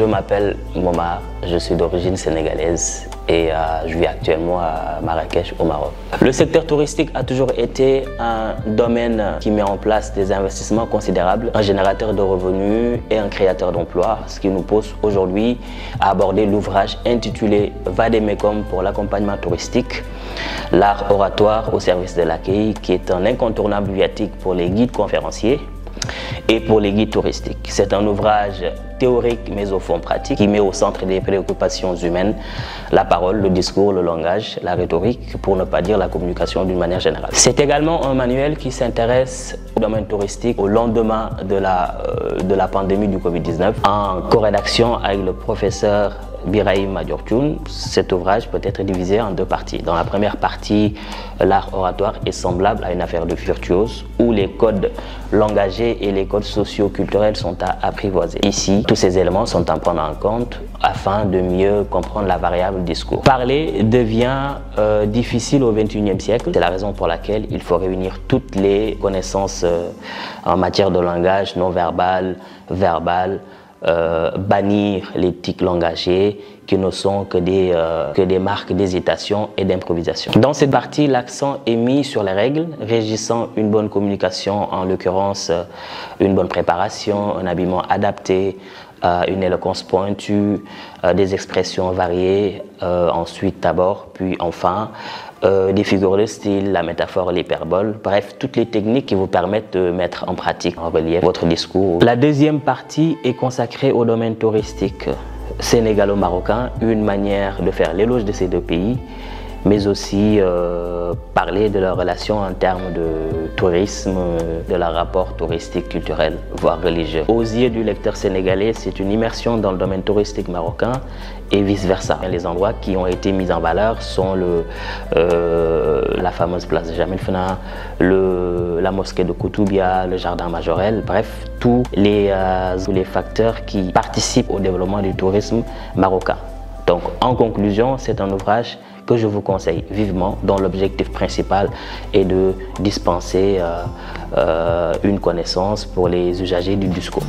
Je m'appelle Momar, je suis d'origine sénégalaise et je vis actuellement à Marrakech au Maroc. Le secteur touristique a toujours été un domaine qui met en place des investissements considérables, un générateur de revenus et un créateur d'emplois, ce qui nous pousse aujourd'hui à aborder l'ouvrage intitulé Vademecum pour l'accompagnement touristique, l'art oratoire au service de l'accueil, qui est un incontournable viatique pour les guides conférenciers et pour les guides touristiques. C'est un ouvrage théorique mais au fond pratique qui met au centre des préoccupations humaines la parole, le discours, le langage, la rhétorique, pour ne pas dire la communication d'une manière générale. C'est également un manuel qui s'intéresse au domaine touristique au lendemain de la pandémie du Covid-19 en co-rédaction avec le professeur Birahim Madiortioune. Cet ouvrage peut être divisé en deux parties. Dans la première partie, l'art oratoire est semblable à une affaire de virtuose où les codes langagers et les codes socio-culturels sont à apprivoiser. Ici, tous ces éléments sont à prendre en compte afin de mieux comprendre la variable discours. Parler devient difficile au XXIe siècle. C'est la raison pour laquelle il faut réunir toutes les connaissances en matière de langage non verbal, verbal, bannir les tics langagers qui ne sont que des marques d'hésitation et d'improvisation. Dans cette partie, l'accent est mis sur les règles régissant une bonne communication, en l'occurrence une bonne préparation, un habillement adapté, une éloquence pointue, des expressions variées, ensuite d'abord, puis enfin des figures de style, la métaphore, l'hyperbole, bref, toutes les techniques qui vous permettent de mettre en pratique, en relief, votre discours. La deuxième partie est consacrée au domaine touristique sénégalo-marocain, une manière de faire l'éloge de ces deux pays, mais aussi parler de leurs relations en termes de tourisme, de leur rapport touristique, culturel, voire religieux. Aux yeux du lecteur sénégalais, c'est une immersion dans le domaine touristique marocain et vice-versa. Les endroits qui ont été mis en valeur sont la fameuse place de Jamil Fna, la mosquée de Koutoubia, le jardin Majorel, bref, tous les facteurs qui participent au développement du tourisme marocain. Donc, en conclusion, c'est un ouvrage que je vous conseille vivement, dont l'objectif principal est de dispenser une connaissance pour les usagers du discours.